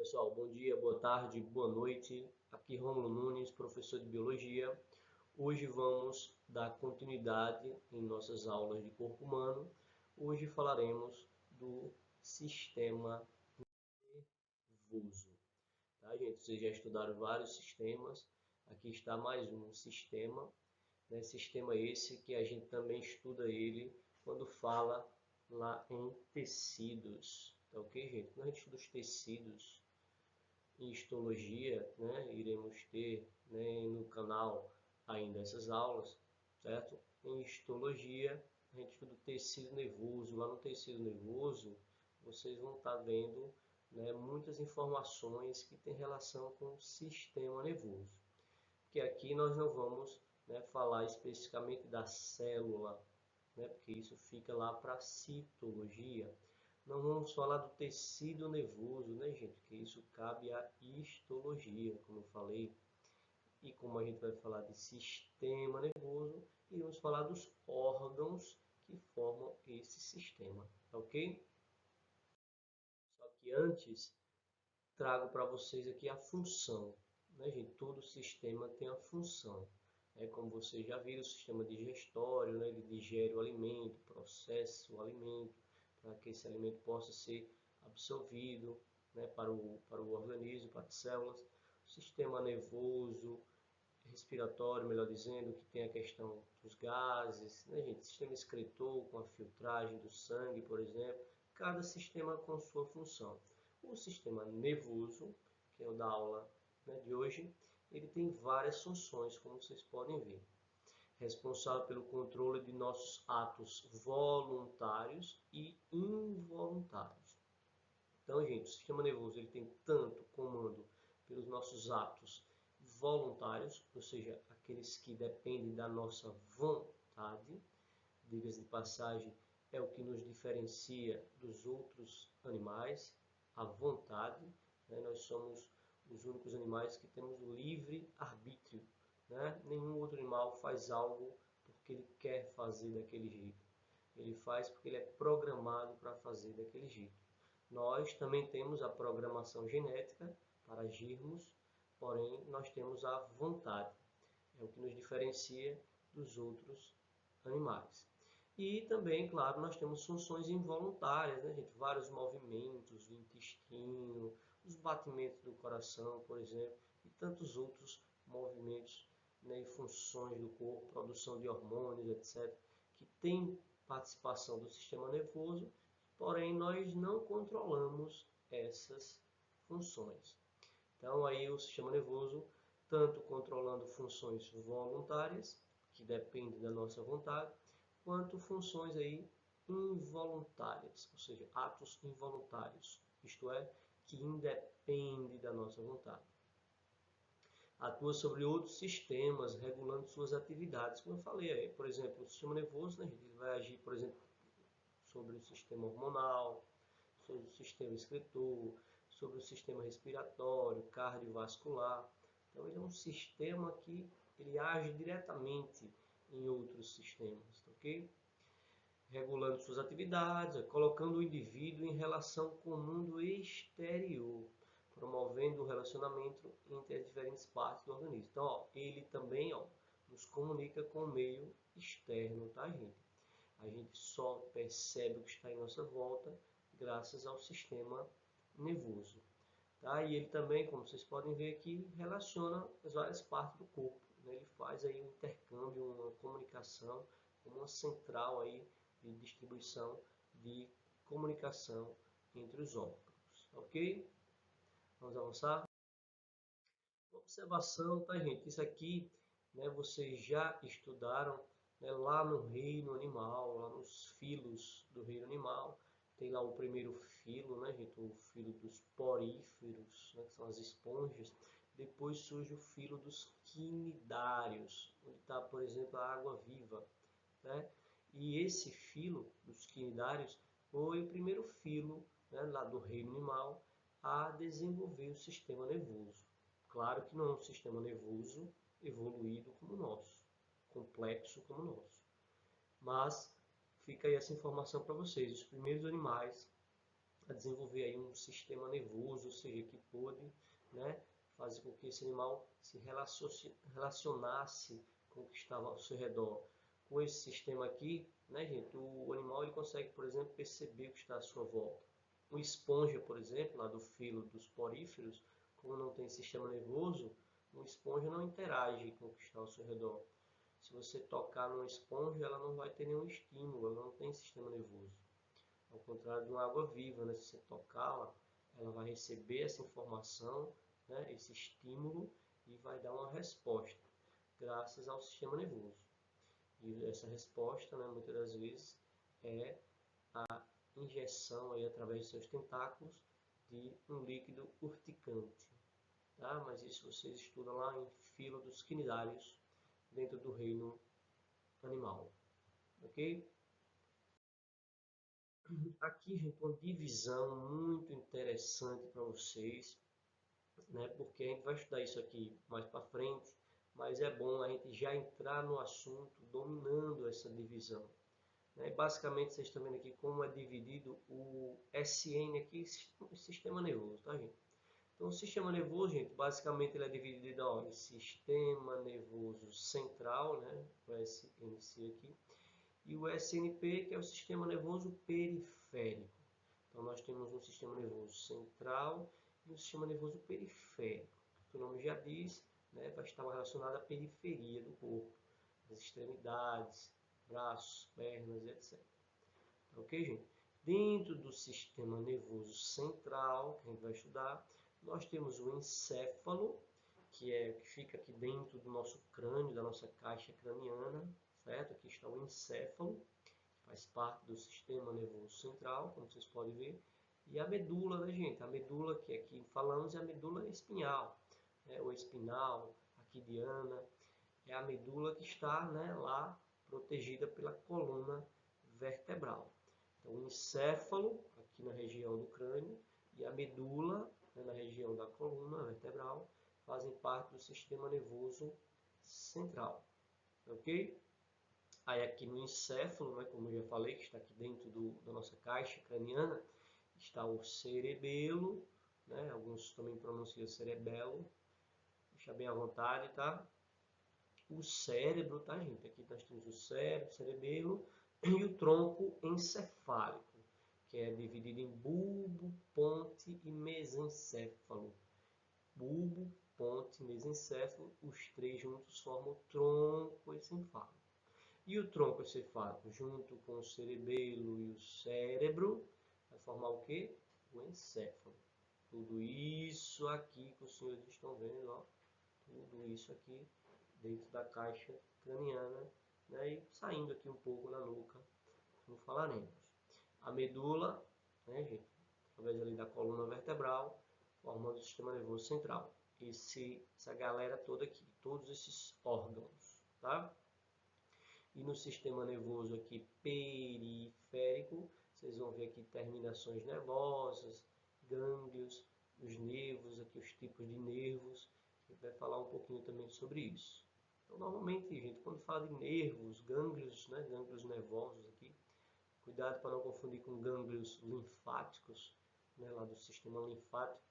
Pessoal, bom dia, boa tarde, boa noite. Aqui Rômulo Nunes, professor de Biologia. Hoje vamos dar continuidade em nossas aulas de corpo humano. Hoje falaremos do sistema nervoso. Tá, gente? Vocês já estudaram vários sistemas. Aqui está mais um sistema. Sistema esse que a gente também estuda ele quando fala lá em tecidos. Tá ok, gente? Quando a gente estuda os tecidos, em histologia, iremos ter, no canal ainda essas aulas, certo? Em histologia, a gente estuda o tecido nervoso. Lá no tecido nervoso, vocês vão estar vendo, muitas informações que têm relação com o sistema nervoso. Porque aqui nós não vamos, falar especificamente da célula, porque isso fica lá para a citologia. Não vamos falar do tecido nervoso, gente? Que isso cabe à histologia, como eu falei. E como a gente vai falar de sistema nervoso, iremos falar dos órgãos que formam esse sistema, tá ok? Só que antes, trago para vocês aqui a função, gente? Todo sistema tem a função. Como vocês já viram, o sistema digestório, ele digere o alimento, processa o alimento, para que esse alimento possa ser absorvido, para o organismo, para as células. O sistema nervoso, respiratório, melhor dizendo, que tem a questão dos gases, gente? Sistema excretor, com a filtragem do sangue, por exemplo. Cada sistema com sua função. O sistema nervoso, que é o da aula, de hoje, ele tem várias funções, como vocês podem ver. Responsável pelo controle de nossos atos voluntários e involuntários. Então, gente, o sistema nervoso ele tem tanto comando pelos nossos atos voluntários, ou seja, aqueles que dependem da nossa vontade. Diga-se de passagem, é o que nos diferencia dos outros animais, a vontade. Nós somos os únicos animais que temos livre arbítrio. Nenhum outro animal faz algo porque ele quer fazer daquele jeito. Ele faz porque ele é programado para fazer daquele jeito. Nós também temos a programação genética para agirmos, porém nós temos a vontade. É o que nos diferencia dos outros animais. E também, claro, nós temos funções involuntárias, gente? Vários movimentos do intestino, os batimentos do coração, por exemplo, e tantos outros movimentos, e funções do corpo, produção de hormônios, etc., que tem participação do sistema nervoso, porém nós não controlamos essas funções. Então, aí o sistema nervoso, tanto controlando funções voluntárias, que dependem da nossa vontade, quanto funções aí involuntárias, ou seja, atos involuntários, isto é, que independem da nossa vontade. Atua sobre outros sistemas, regulando suas atividades, como eu falei aí, por exemplo, o sistema nervoso, ele vai agir, por exemplo, sobre o sistema hormonal, sobre o sistema excretor, sobre o sistema respiratório, cardiovascular. Então, ele é um sistema que ele age diretamente em outros sistemas, ok? Regulando suas atividades, colocando o indivíduo em relação com o mundo exterior, promovendo o relacionamento entre as diferentes partes do organismo. Então, ele também, nos comunica com o meio externo, tá, gente? A gente só percebe o que está em nossa volta graças ao sistema nervoso. Tá? E ele também, como vocês podem ver aqui, relaciona as várias partes do corpo. Ele faz aí um intercâmbio, uma comunicação, uma central aí de distribuição de comunicação entre os órgãos. Ok? Vamos avançar? Observação, tá, gente? Isso aqui, vocês já estudaram, lá no reino animal, lá nos filos do reino animal. Tem lá o primeiro filo, gente? O filo dos poríferos, que são as esponjas. Depois surge o filo dos quinidários, onde está, por exemplo, a água-viva. E esse filo dos quinidários foi o primeiro filo, lá do reino animal a desenvolver o sistema nervoso. Claro que não é um sistema nervoso evoluído como o nosso, complexo como o nosso. Mas fica aí essa informação para vocês. Os primeiros animais a desenvolver aí um sistema nervoso, ou seja, que pôde, né, fazer com que esse animal se relacionasse com o que estava ao seu redor. Com esse sistema aqui, né, gente, o animal ele consegue, por exemplo, perceber o que está à sua volta. O esponja, por exemplo, lá do filo dos poríferos, como não tem sistema nervoso, uma esponja não interage com o que está ao seu redor. Se você tocar numa esponja, ela não vai ter nenhum estímulo, ela não tem sistema nervoso. Ao contrário de uma água viva, né? Se você tocá-la, ela vai receber essa informação, né? Esse estímulo, e vai dar uma resposta, graças ao sistema nervoso. E essa resposta, né, muitas das vezes, é a injeção aí, através de seus tentáculos de um líquido urticante. Tá? Mas isso vocês estudam lá em fila dos quinidários, dentro do reino animal. Ok? Aqui, gente, uma divisão muito interessante para vocês, né? Porque a gente vai estudar isso aqui mais para frente, mas é bom a gente já entrar no assunto dominando essa divisão. Né? Basicamente, vocês estão vendo aqui como é dividido o SN aqui, o sistema nervoso, tá, gente? Então, o sistema nervoso, gente, basicamente ele é dividido em sistema nervoso central, né? O SNC aqui, e o SNP, que é o sistema nervoso periférico. Então, nós temos um sistema nervoso central e um sistema nervoso periférico. O nome já diz, né, vai estar relacionado à periferia do corpo, às extremidades, braços, pernas, etc. Ok, gente? Dentro do sistema nervoso central, que a gente vai estudar, nós temos o encéfalo, que fica aqui dentro do nosso crânio, da nossa caixa craniana, certo? Aqui está o encéfalo, faz parte do sistema nervoso central, como vocês podem ver. E a medula, né, gente? A medula que aqui falamos é a medula espinhal, né? Ou espinal, aquidiana. É a medula que está, né, lá protegida pela coluna vertebral. Então, o encéfalo, aqui na região do crânio, e a medula, né, na região da coluna vertebral, fazem parte do sistema nervoso central. Ok? Aí aqui no encéfalo, né, como eu já falei, que está aqui dentro da nossa caixa craniana, está o cerebelo, né, alguns também pronunciam cerebelo, deixa bem à vontade, tá? O cérebro, tá, gente? Aqui nós temos o cérebro, cerebelo, e o tronco encefálico, que é dividido em bulbo, ponte e mesencéfalo. Bulbo, ponte e mesencéfalo, os três juntos formam o tronco encefálico. E o tronco encefálico, junto com o cerebelo e o cérebro, vai formar o quê? O encéfalo. Tudo isso aqui que os senhores estão vendo, ó, tudo isso aqui dentro da caixa craniana, né, e saindo aqui um pouco na nuca, como falaremos. A medula, né, gente, através ali da coluna vertebral, formando o sistema nervoso central. Essa galera toda aqui, todos esses órgãos, tá? E no sistema nervoso aqui periférico, vocês vão ver aqui terminações nervosas, gânglios, os nervos, aqui os tipos de nervos. A gente vai falar um pouquinho também sobre isso. Então, normalmente, gente, quando fala de nervos, gânglios, né, gânglios nervosos aqui, cuidado para não confundir com gânglios linfáticos, né, lá do sistema linfático.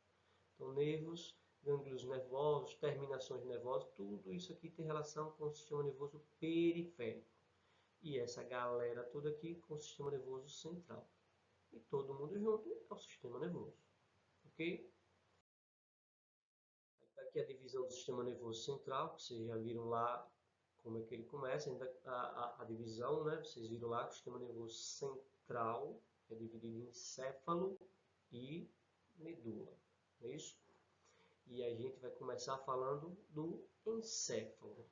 Então, nervos, gânglios nervosos, terminações nervosas, tudo isso aqui tem relação com o sistema nervoso periférico. E essa galera toda aqui com o sistema nervoso central. E todo mundo junto é o sistema nervoso. Ok? Aqui a divisão do sistema nervoso central, que vocês já viram lá como é que ele começa. A divisão, né? Vocês viram lá que o sistema nervoso central é dividido em encéfalo e medula. Não é isso? E a gente vai começar falando do encéfalo.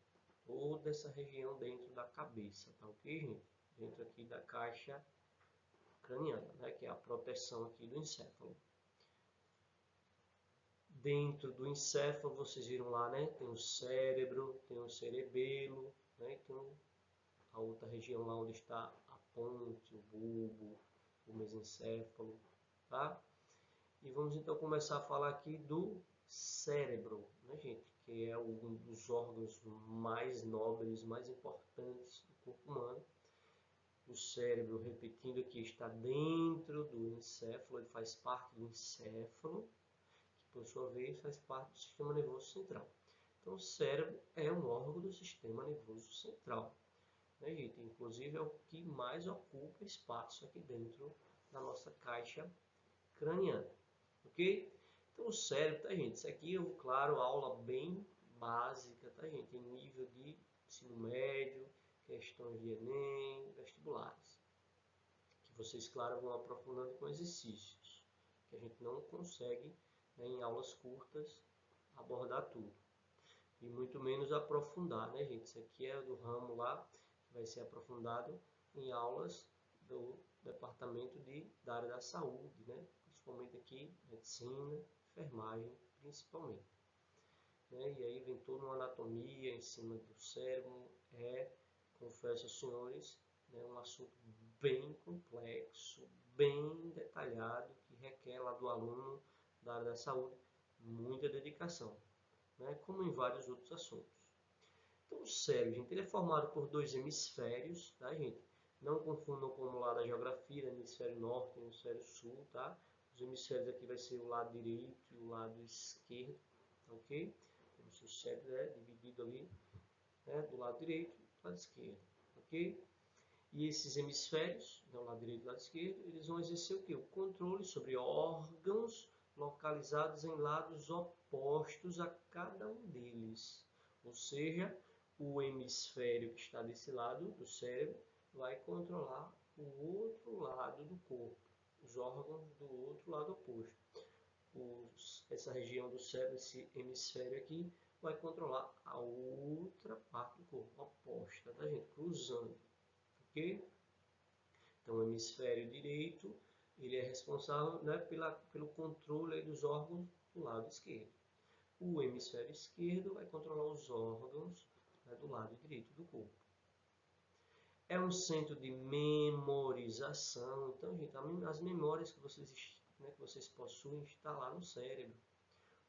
Toda essa região dentro da cabeça, tá ok, gente? Dentro aqui da caixa craniana, né? Que é a proteção aqui do encéfalo. Dentro do encéfalo, vocês viram lá, né? Tem o cérebro, tem o cerebelo, né? Tem a outra região lá onde está a ponte, o bulbo, o mesencéfalo, tá? E vamos então começar a falar aqui do cérebro, né, gente? Que é um dos órgãos mais nobres, mais importantes do corpo humano. O cérebro, repetindo aqui, está dentro do encéfalo, ele faz parte do encéfalo, que por sua vez faz parte do sistema nervoso central. Então, o cérebro é um órgão do sistema nervoso central, né, gente? Inclusive é o que mais ocupa espaço aqui dentro da nossa caixa craniana, ok? Então, o cérebro, tá, gente? Isso aqui é, claro, aula bem básica, tá, gente? Em nível de ensino médio, questões de Enem, vestibulares. Que vocês, claro, vão aprofundando com exercícios, que a gente não consegue, né, em aulas curtas, abordar tudo. E muito menos aprofundar, né, gente? Isso aqui é do ramo lá, que vai ser aprofundado em aulas do departamento da área da saúde, né? Principalmente aqui, medicina, enfermagem, principalmente. Né? E aí vem toda uma anatomia em cima do cérebro, confesso aos senhores, né, um assunto bem complexo, bem detalhado, que requer lá do aluno da área da saúde muita dedicação, né, como em vários outros assuntos. Então, o cérebro, gente, ele é formado por dois hemisférios, tá, gente? Não confundam com o lado da geografia, né, hemisfério norte e hemisfério sul, tá? Os hemisférios aqui vai ser o lado direito e o lado esquerdo, ok? O cérebro é dividido ali, né, do lado direito e do lado esquerdo, ok? E esses hemisférios, do lado direito e do lado esquerdo, eles vão exercer o quê? O controle sobre órgãos localizados em lados opostos a cada um deles. Ou seja, o hemisfério que está desse lado do cérebro vai controlar o outro lado do corpo, os órgãos do outro lado oposto. Essa região do cérebro, esse hemisfério aqui, vai controlar a outra parte do corpo, oposta, tá, gente? Cruzando, ok? Então, o hemisfério direito, ele é responsável, né, pelo controle dos órgãos do lado esquerdo. O hemisfério esquerdo vai controlar os órgãos, né, do lado direito do corpo. É um centro de memorização. Então, gente, as memórias que vocês possuem estão lá no cérebro.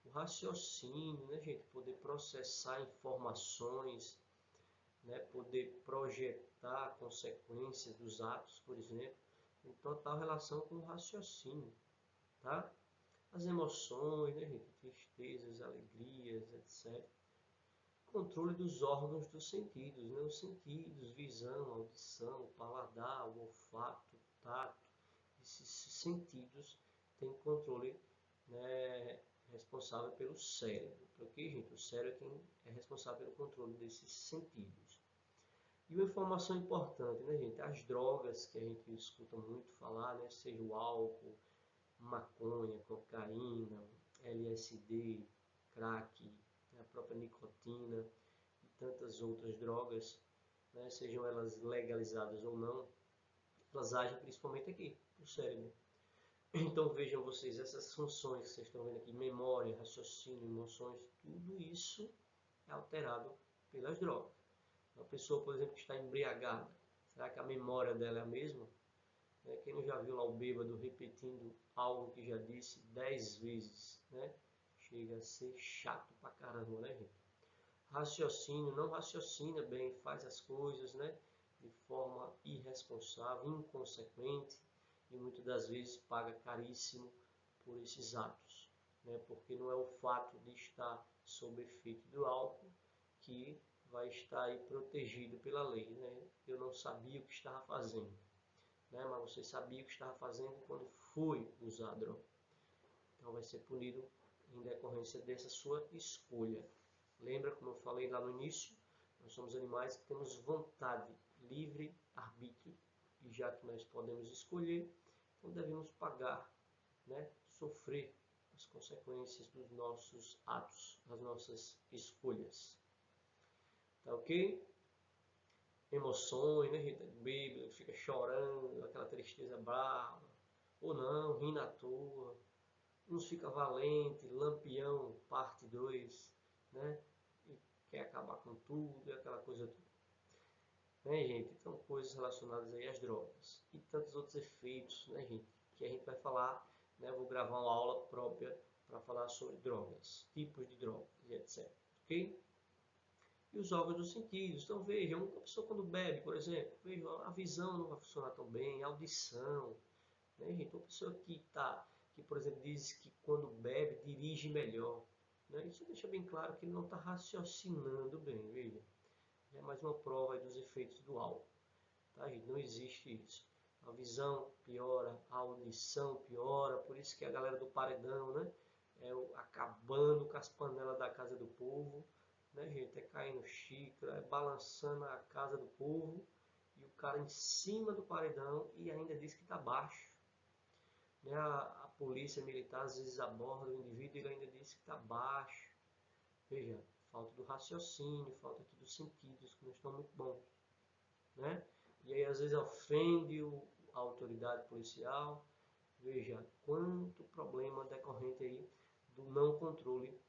O raciocínio, né, gente, poder processar informações, né, poder projetar consequências dos atos, por exemplo, em total relação com o raciocínio, tá? As emoções, né, gente, tristezas, alegrias, etc. Controle dos órgãos dos sentidos, né? Os sentidos, visão, audição, paladar, o olfato, tato. Esses sentidos têm controle, né, responsável pelo cérebro, ok, gente? O cérebro é quem é responsável pelo controle desses sentidos. E uma informação importante, né, gente? As drogas que a gente escuta muito falar, né? Seja o álcool, maconha, cocaína, LSD, crack, a própria nicotina e tantas outras drogas, né, sejam elas legalizadas ou não, elas agem principalmente aqui, no cérebro. Então vejam vocês, essas funções que vocês estão vendo aqui, memória, raciocínio, emoções, tudo isso é alterado pelas drogas. Uma pessoa, por exemplo, que está embriagada, será que a memória dela é a mesma? Quem não já viu lá o bêbado repetindo algo que já disse 10 vezes, né? Chega a ser chato pra caramba, né, gente? Raciocínio, não raciocina bem, faz as coisas, né, de forma irresponsável, inconsequente e muitas das vezes paga caríssimo por esses atos, né? Porque não é o fato de estar sob efeito do álcool que vai estar aí protegido pela lei, né? Eu não sabia o que estava fazendo, né? Mas você sabia o que estava fazendo quando foi usar a droga. Então vai ser punido em decorrência dessa sua escolha. Lembra, como eu falei lá no início, nós somos animais que temos vontade, livre arbítrio, e já que nós podemos escolher, então devemos pagar, né? Sofrer as consequências dos nossos atos, das nossas escolhas. Tá ok? Emoções, né, gente? Bíblia, fica chorando, aquela tristeza brava, ou não, rindo à toa. Uns fica valente, Lampião, parte 2, né? E quer acabar com tudo, e aquela coisa toda. Né, gente? Então, coisas relacionadas aí às drogas. E tantos outros efeitos, né, gente? Que a gente vai falar, né? Eu vou gravar uma aula própria para falar sobre drogas, tipos de drogas e etc. Ok? e os órgãos dos sentidos. Então veja, uma pessoa quando bebe, por exemplo, veja, a visão não vai funcionar tão bem, a audição, né, gente? Uma pessoa que, por exemplo, diz que quando bebe dirige melhor, né? Isso deixa bem claro que ele não está raciocinando bem, veja. É mais uma prova aí dos efeitos do álcool, tá, gente? Não existe isso. A visão piora, a audição piora, por isso que a galera do paredão, né? Acabando com as panelas da casa do povo, né, gente? É caindo xícara, é balançando a casa do povo, e o cara em cima do paredão e ainda diz que está baixo. Né? A polícia militar às vezes aborda o indivíduo e ele ainda diz que está baixo. Veja, falta do raciocínio, falta aqui dos sentidos, que não estão muito bons. Né? E aí às vezes ofende a autoridade policial. Veja quanto problema decorrente aí do não controle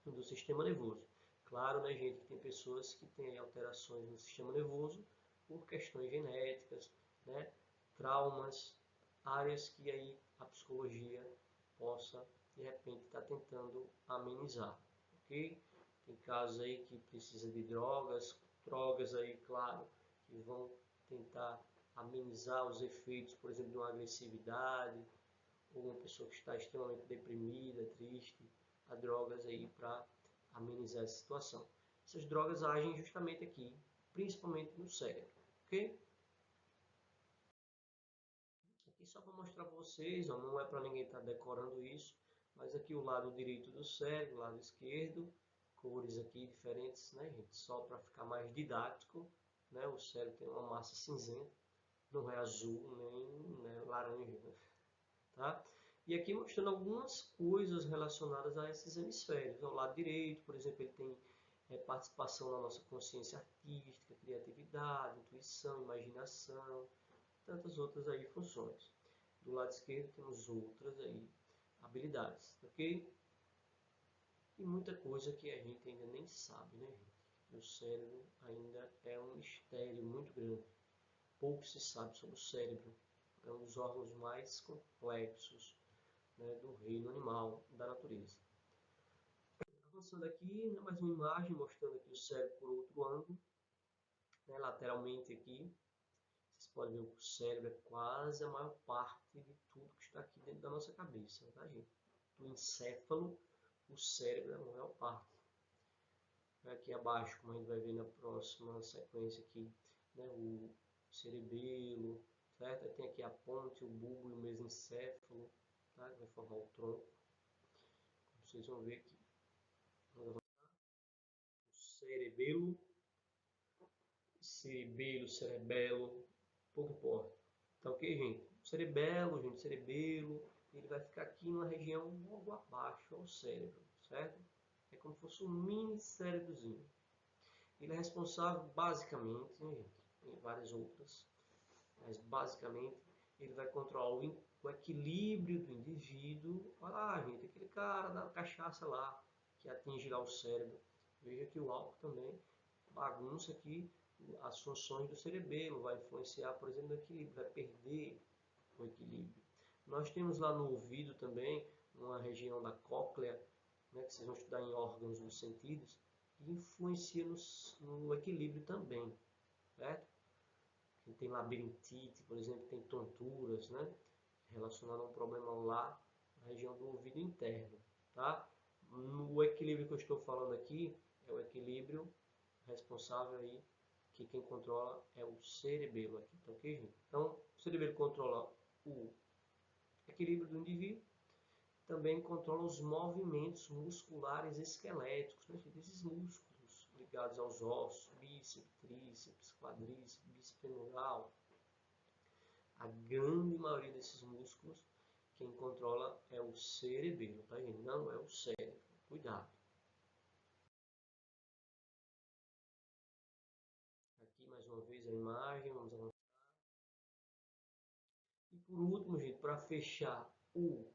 do sistema nervoso. Claro, né, gente, que tem pessoas que têm alterações no sistema nervoso por questões genéticas, né, traumas, áreas que aí a psicologia possa, de repente, estar tentando amenizar, ok? Tem casos aí que precisa de drogas aí, claro, que vão tentar amenizar os efeitos, por exemplo, de uma agressividade, ou uma pessoa que está extremamente deprimida, triste, há drogas aí para amenizar essa situação. Essas drogas agem justamente aqui, principalmente no cérebro, ok? Aqui só para mostrar para vocês, ó, não é para ninguém estar decorando isso, mas aqui o lado direito do cérebro, o lado esquerdo, cores aqui diferentes, né, gente? Só para ficar mais didático, né? O cérebro tem uma massa cinzenta, não é azul nem né, laranja, né? Tá? E aqui mostrando algumas coisas relacionadas a esses hemisférios. Ao lado direito, por exemplo, ele tem participação na nossa consciência artística, criatividade, intuição, imaginação, tantas outras aí funções. Do lado esquerdo temos outras aí habilidades, ok? E muita coisa que a gente ainda nem sabe, né, gente? O cérebro ainda é um mistério muito grande. Pouco se sabe sobre o cérebro. É um dos órgãos mais complexos, né, do reino animal, da natureza. Avançando aqui, né, mais uma imagem mostrando aqui o cérebro por outro ângulo, né, lateralmente aqui. Vocês podem ver que o cérebro é quase a maior parte de tudo que está aqui dentro da nossa cabeça, tá, gente? Do encéfalo, o cérebro é a maior parte. Aqui abaixo, como a gente vai ver na próxima sequência aqui, né, o cerebelo, certo? Tem aqui a ponte, o bulbo e o mesencéfalo, tá? Que vai formar o tronco. Vocês vão ver aqui. Cerebelo, cerebelo, pouco importa. Tá ok, gente? Cerebelo, gente, cerebelo, ele vai ficar aqui numa região logo abaixo ao cérebro, certo? É como se fosse um mini cérebrozinho. Ele é responsável basicamente, né, gente, tem várias outras, mas basicamente ele vai controlar o equilíbrio do indivíduo. Olha lá, gente, aquele cara da cachaça lá que atinge lá o cérebro. Veja que o álcool também bagunça aqui as funções do cerebelo, vai influenciar, por exemplo, no equilíbrio, vai perder o equilíbrio. Nós temos lá no ouvido também, uma região da cóclea, né, que vocês vão estudar em órgãos dos sentidos, que influencia no equilíbrio também, certo? Quem tem labirintite, por exemplo, tem tonturas, né, relacionado a um problema lá na região do ouvido interno, tá? No equilíbrio que eu estou falando aqui, é o equilíbrio responsável aí, que quem controla é o cerebelo aqui, tá ok, gente? Então, o cerebelo controla o equilíbrio do indivíduo, também controla os movimentos musculares esqueléticos, né? Esses músculos ligados aos ossos, bíceps, tríceps, quadríceps, bíceps femoral. A grande maioria desses músculos, quem controla é o cerebelo, tá, gente? Não é o cérebro. Cuidado. Aqui mais uma vez a imagem, vamos avançar. E por último, gente, para fechar o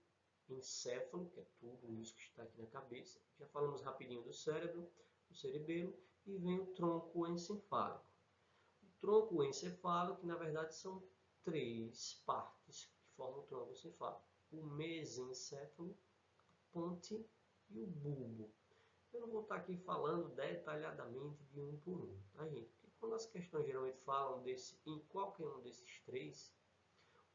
encéfalo, que é tudo isso que está aqui na cabeça, já falamos rapidinho do cérebro, do cerebelo, e vem o tronco encefálico. O tronco encefálico, que na verdade são três partes que formam o tronco encefálico. O mesencéfalo, a ponte e o bulbo. Eu não vou estar aqui falando detalhadamente de um por um, tá, gente? Porque quando as questões geralmente falam em qualquer um desses três,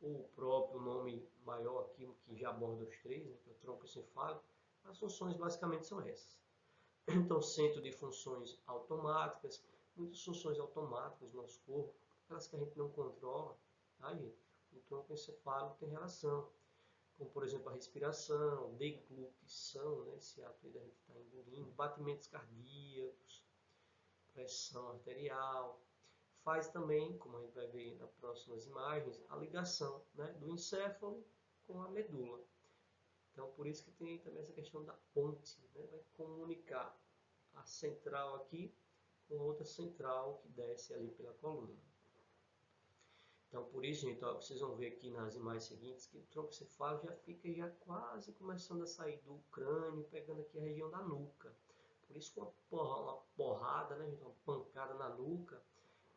ou o próprio nome maior aqui, que já aborda os três, né, que é o tronco encefálico, as funções basicamente são essas. Então, centro de funções automáticas, muitas funções automáticas no nosso corpo, aquelas que a gente não controla, tá, gente? O tronco encefálico tem relação, como por exemplo a respiração, deglutição, né? Esse ato aí da gente estar engolindo, batimentos cardíacos, pressão arterial. Faz também, como a gente vai ver nas próximas imagens, a ligação, né, do encéfalo com a medula. Então, por isso que tem também essa questão da ponte, né? Vai comunicar a central aqui com outra central que desce ali pela coluna. Então, por isso, gente, ó, vocês vão ver aqui nas imagens seguintes que o tronco encefálico já fica já quase começando a sair do crânio, pegando aqui a região da nuca. Por isso, uma porrada, né, gente, uma pancada na nuca,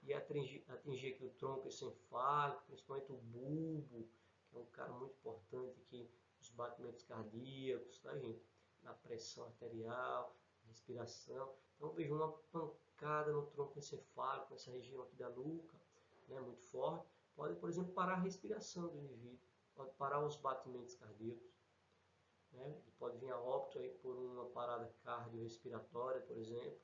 e atingir aqui o tronco encefálico, principalmente o bulbo, que é um cara muito importante aqui nos batimentos cardíacos, tá, gente? Na pressão arterial, respiração. Então, vejo uma pancada no tronco encefálico, nessa região aqui da nuca, né, muito forte. Pode, por exemplo, parar a respiração do indivíduo, pode parar os batimentos cardíacos, né? Pode vir a óbito aí por uma parada cardiorrespiratória, por exemplo.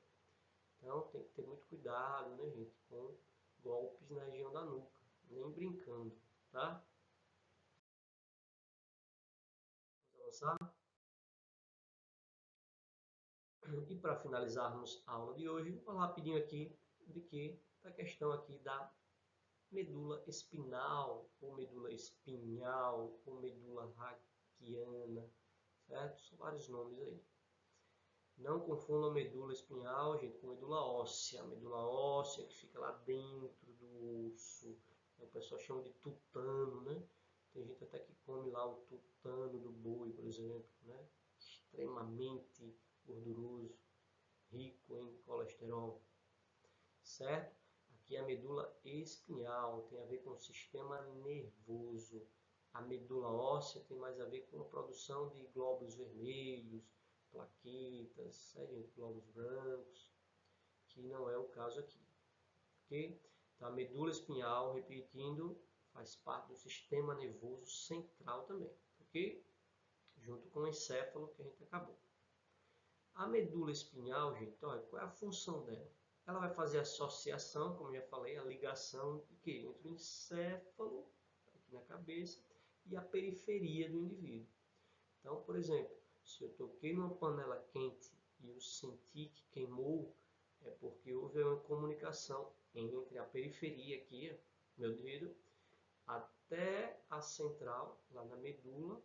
Então tem que ter muito cuidado, né, gente, com golpes na região da nuca, nem brincando, tá? Vamos avançar? E para finalizarmos a aula de hoje, vou falar rapidinho aqui da questão aqui da medula espinal, ou medula espinhal, ou medula raquiana, certo? São vários nomes aí. Não confundam medula espinhal, gente, com medula óssea. A medula óssea que fica lá dentro do osso. O pessoal chama de tutano, né? Tem gente até que come lá o tutano do boi, por exemplo, né? Extremamente gorduroso, rico em colesterol, certo? Aqui a medula espinhal tem a ver com o sistema nervoso. A medula óssea tem mais a ver com a produção de glóbulos vermelhos, plaquetas, glóbulos brancos, que não é o caso aqui, ok? Então, a medula espinhal, repetindo, faz parte do sistema nervoso central também, ok? Junto com o encéfalo que a gente acabou. A medula espinhal, gente, olha, qual é a função dela? Ela vai fazer a associação, como eu já falei, a ligação entre o encéfalo, aqui na cabeça, e a periferia do indivíduo. Então, por exemplo, se eu toquei numa panela quente e eu senti que queimou, é porque houve uma comunicação entre a periferia aqui, meu dedo, até a central, lá na medula,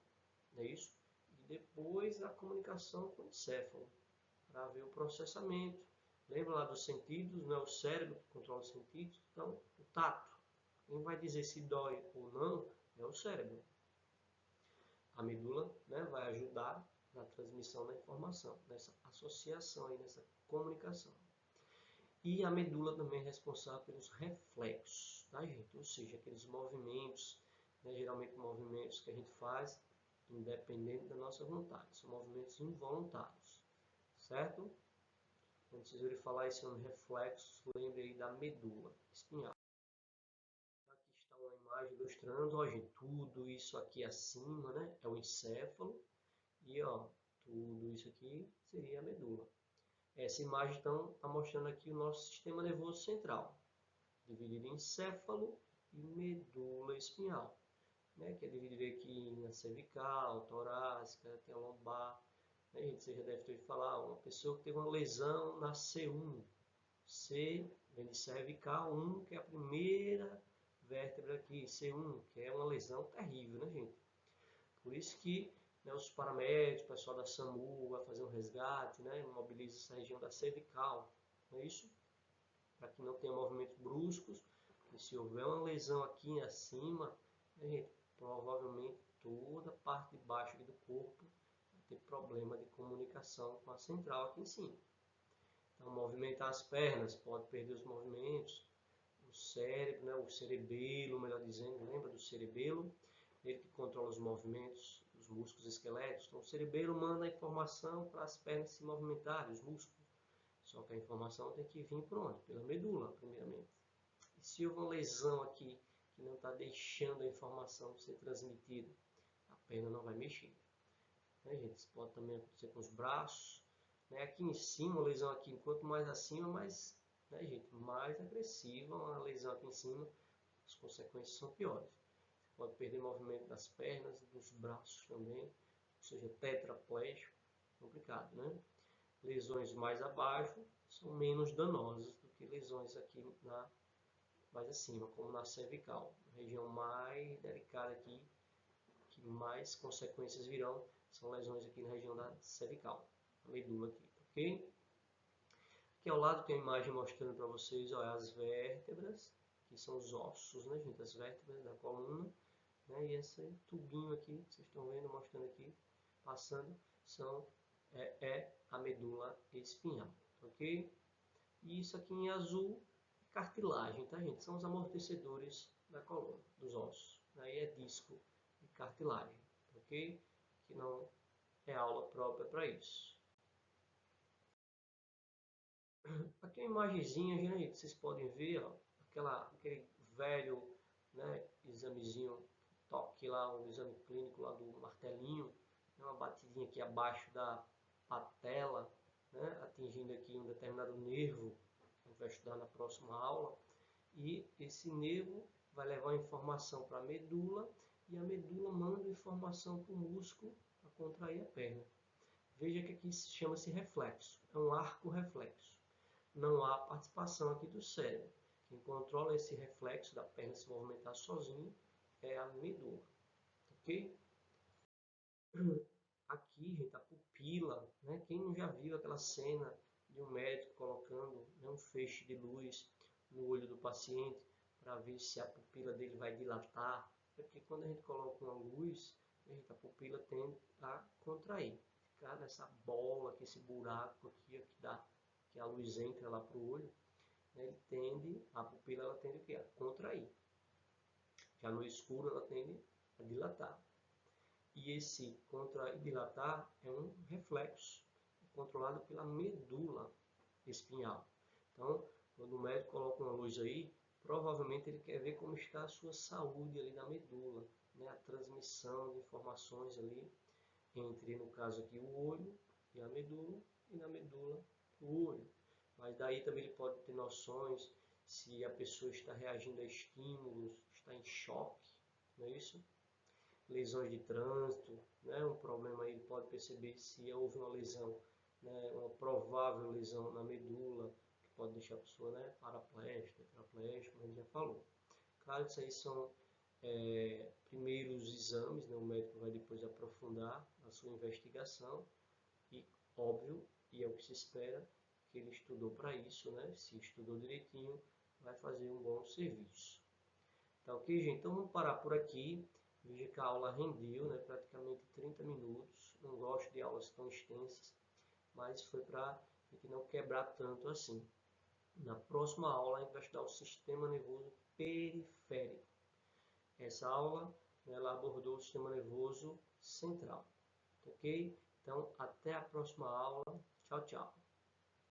não é isso? E depois a comunicação com o encéfalo, para ver o processamento. Lembra lá dos sentidos, não é o cérebro que controla os sentidos? Então, o tato. Quem vai dizer se dói ou não é o cérebro. A medula, né, vai ajudar na transmissão da informação, nessa associação, aí, nessa comunicação. E a medula também é responsável pelos reflexos, tá, gente? Ou seja, aqueles movimentos, né, geralmente movimentos que a gente faz independente da nossa vontade. São movimentos involuntários, certo? Quando vocês ouvirem falar esse nome reflexos, lembre aí da medula espinhal. Aqui está uma imagem ilustrando, ó, gente, tudo isso aqui acima, né, é o encéfalo, e ó, tudo isso aqui seria a medula. Essa imagem então está mostrando aqui o nosso sistema nervoso central, dividido em encéfalo e medula espinhal, né, que é dividido aqui na cervical, torácica, tem a lombar. Né, gente, você já deve ter ouvido falar, uma pessoa que teve uma lesão na C1, C vem de cervical, 1 que é a primeira vértebra aqui, C1, que é uma lesão terrível, né, gente? Por isso que, né, os paramédicos, o pessoal da SAMU vai fazer um resgate, né, mobiliza essa região da cervical, não é isso? Para que não tenha movimentos bruscos, e se houver uma lesão aqui acima, né, gente, provavelmente toda a parte de baixo aqui do corpo vai ter problema de comunicação com a central aqui em cima. Então, movimentar as pernas, pode perder os movimentos. O cérebro, né, o cerebelo, melhor dizendo, lembra do cerebelo? Ele que controla os movimentos músculos esqueléticos. Então, o cerebelo manda a informação para as pernas se movimentarem, os músculos. Só que a informação tem que vir por onde? Pela medula, primeiramente. E se houver uma lesão aqui que não está deixando a informação ser transmitida, a perna não vai mexer. Né, gente? Isso pode também acontecer com os braços. Né? Aqui em cima, a lesão aqui, quanto mais acima, mais, né, gente, mais agressiva a lesão aqui em cima, as consequências são piores. Você pode perder movimento das pernas, dos braços também, ou seja, tetraplégico, complicado, né? Lesões mais abaixo são menos danosas do que lesões aqui mais acima, como na cervical, região mais delicada aqui, que mais consequências virão, são lesões aqui na região da cervical, a medula aqui, ok? Aqui ao lado tem a imagem mostrando para vocês, ó, as vértebras, que são os ossos, né, gente? As vértebras da coluna, né? E esse tubinho aqui, que vocês estão vendo, mostrando aqui, passando, é a medula espinhal, ok? E isso aqui em azul, cartilagem, tá, gente? São os amortecedores da coluna, dos ossos. Aí é disco e cartilagem, ok? Que não é aula própria para isso. Aqui é uma imagenzinha, gente, vocês podem ver, ó, aquele velho, né, examezinho, toque lá, o exame clínico lá do martelinho, uma batidinha aqui abaixo da patela, né, atingindo aqui um determinado nervo, que a gente vai estudar na próxima aula, e esse nervo vai levar informação para a medula, e a medula manda informação para o músculo para contrair a perna. Veja que aqui chama-se reflexo, é um arco reflexo. Não há participação aqui do cérebro. Quem controla esse reflexo da perna se movimentar sozinho é a medula, ok? Aqui, gente, a pupila, né? Quem não já viu aquela cena de um médico colocando, né, um feixe de luz no olho do paciente para ver se a pupila dele vai dilatar? Porque quando a gente coloca uma luz, a pupila tende a contrair, ficar nessa bola, aqui, esse buraco aqui, que a luz entra lá para o olho, né, a pupila ela tende a contrair. Já no escuro ela tende a dilatar. E esse contrair e dilatar é um reflexo controlado pela medula espinhal. Então, quando o médico coloca uma luz aí, provavelmente ele quer ver como está a sua saúde ali na medula, né? A transmissão de informações ali entre, no caso aqui, o olho e a medula, e na medula o olho. Mas daí também ele pode ter noções se a pessoa está reagindo a estímulos, está em choque, não é isso? Lesões de trânsito, né? Um problema aí, ele pode perceber se houve uma lesão, né? Uma provável lesão na medula, que pode deixar a pessoa, né, paraplégica, tetraplégica, como a gente já falou. Claro que isso aí são primeiros exames, né? O médico vai depois aprofundar a sua investigação e, óbvio, e é o que se espera, que ele estudou para isso, né? Se estudou direitinho, vai fazer um bom serviço. Tá ok, gente? Então vamos parar por aqui. Veja que a aula rendeu, né? Praticamente 30 minutos. Não gosto de aulas tão extensas, mas foi para a gente não quebrar tanto assim. Na próxima aula a gente vai estudar o sistema nervoso periférico. Essa aula, né, ela abordou o sistema nervoso central. Ok? Então até a próxima aula. Tchau, tchau.